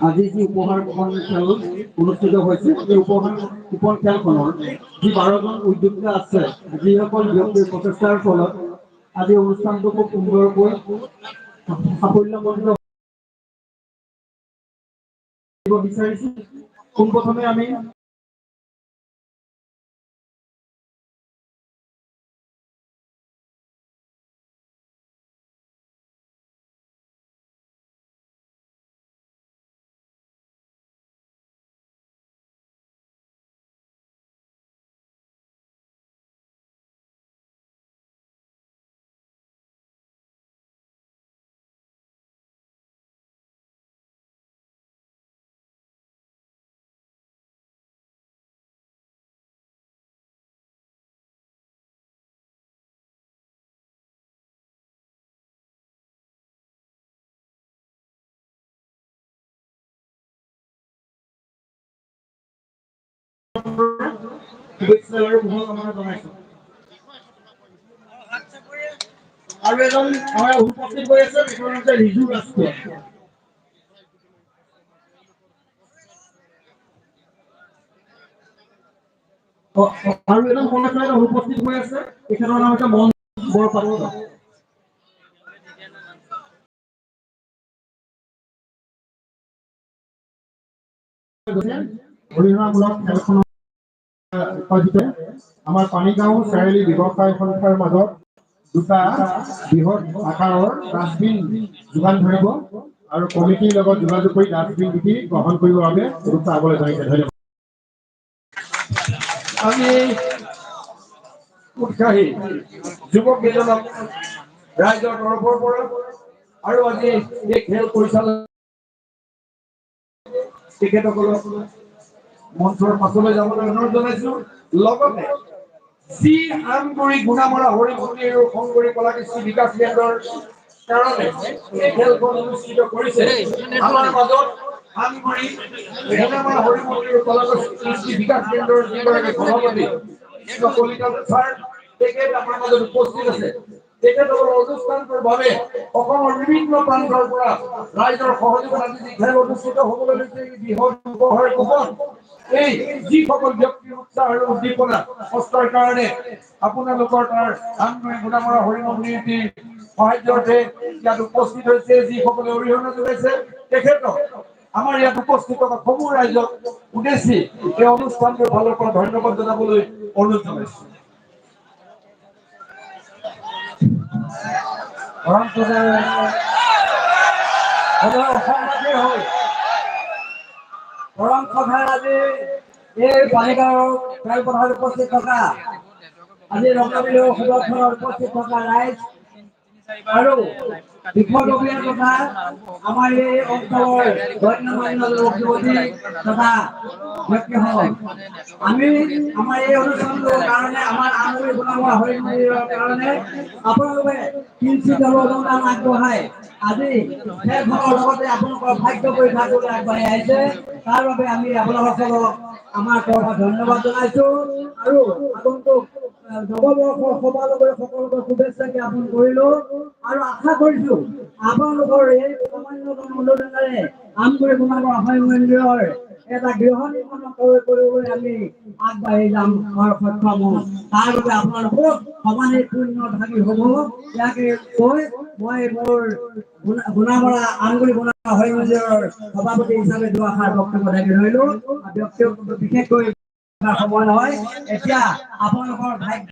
আজি যি উপহাৰ খেল অনুষ্ঠিত হৈছে এই উপহাৰ খেলখনৰ যি 12জন উদ্যোক্তা আছে যিসকল ব্যক্তিৰ প্ৰচেষ্টাৰ ফলত আজি অনুষ্ঠানটো খুব সুন্দৰকৈ সাফল্যমণ্ডিত কৰিব বিচাৰিছো। পোনপ্ৰথমে আমি আৰু এজন আমাৰ উপস্থিত হৈ আছে বিশ্বনাথ ৰিজু ৰাজখোৱা। আৰু এজন কৰ্মচাৰী উপস্থিত হৈ আছে তেখেতৰ নাম হৈছে মন বৰপাত্ৰ। অৰিহণামূলক খেলখনৰ আমাৰ পানীগাঁও চাৰিআলি ব্যৱসায় সংস্থাৰ মাজত দুটা বৃহৎ আকাৰৰ ডাষ্টবিন যোগান ধৰিব আৰু কমিটিৰ লগত যোগাযোগ কৰি ডাষ্টবিন বিধি গ্ৰহণ কৰিবৰ বাবে ব্যৱস্থা আগলৈ ধৰিছে। ধন্যবাদ। আমি উৎসাহী যুৱক কেইজনক ৰাইজৰ তৰফৰ পৰা আৰু আজি এই খেল পৰিচালনা তেখেতসকলক মঞ্চৰ পাছলৈ যাবলৈ অনুৰোধ জনাইছো। লগতে যি আমগুৰি গুণামৰা হৰি মন্দিৰ আৰু শংকৰী কলাকৃষ্টি বিকাশ কেন্দ্ৰৰ কাৰণে এই খেলখন অনুষ্ঠিত কৰিছে আমাৰ মাজত আমগুৰি গুণামৰা হৰি মন্দিৰ আৰু কলাকৃষ্টি বিকাশ কেন্দ্ৰৰ যিগৰাকী সভাপতি কলিতা ছাৰ তেখেত আমাৰ মাজত উপস্থিত আছে। তেখেতৰ অনুষ্ঠানটোৰ বাবে অসমৰ বিভিন্ন প্ৰান্তৰ পৰা ৰাইজৰ সহযোগত আজি যি খেল অনুষ্ঠিত হ'বলৈ লৈছে বৃহৎ উপহাৰ কুপন এই যিসকল ব্যক্তিৰ উৎসাহ আৰু উদ্দীপনা কষ্টৰ কাৰণে আপোনালোকৰ তাৰ আমগুৰি গুণামৰা হৰি মন্দিৰটিৰ সাহায্যাৰ্থে ইয়াত উপস্থিত হৈছে যিসকলে অৰিহণা যোগাইছে তেখেতক আমাৰ ইয়াত উপস্থিত থকা সমূহ ৰাইজক উদ্দেশ্যি এই অনুষ্ঠানটোৰ ফালৰ পৰা ধন্যবাদ জনাবলৈ অনুৰোধ জনাইছো। পৰম সভাৰ আজি এই পানীগাঁও খেলপথাৰত উপস্থিত থকা আজি ৰঙাবিলু সদস্যৰ উপস্থিত থকা ৰাইজ আৰু বিষয়ববীয়া তথা আমাৰ এই অঞ্চলৰ গণ্যমান্য যুৱক যুৱতী তথা ব্যক্তিসকল আমি আমাৰ এই অনুষ্ঠানটোৰ কাৰণে আমাৰ আমগুৰি গুণামৰা হৰি মন্দিৰৰ কাৰণে আপোনালোকে কিঞ্চিত অনুদান আগবঢ়াই আজি খেলখনৰ লগতে আপোনালোকৰ ভাগ্য পৰীক্ষা কৰিবলৈ আগবাঢ়ি আহিছে। তাৰ বাবে আমি আপোনালোকক আমাৰ তৰফৰ ধন্যবাদ জনাইছো আৰু আগন্তুক নৱবৰ্ষৰ সভালৈ সকলোকে শুভেচ্ছা জ্ঞাপন কৰিলো আৰু আশা কৰিছো আপোনালোকৰ এই সামান্যতম অনুদানেৰে আমগুৰি গুণামৰা হৰি মন্দিৰৰ এটা গৃহ নিৰ্মাণ কৰিবলৈ আমি আগবাঢ়ি যাম আৰু সক্ষম হম। তাৰ বাবে আপোনালোকক সমানে পূৰ্ণ ভাগি হ'ব ইয়াকে কৈ মই মোৰ গুণামৰা আমগুৰি গুণামৰা হৰি মন্দিৰৰ সভাপতি হিচাপে দুআষাৰ বক্তব্য দাঙি ধৰিলো। বিশেষকৈ সময় নহয় এতিয়া আপোনালোকৰ ভাগ্য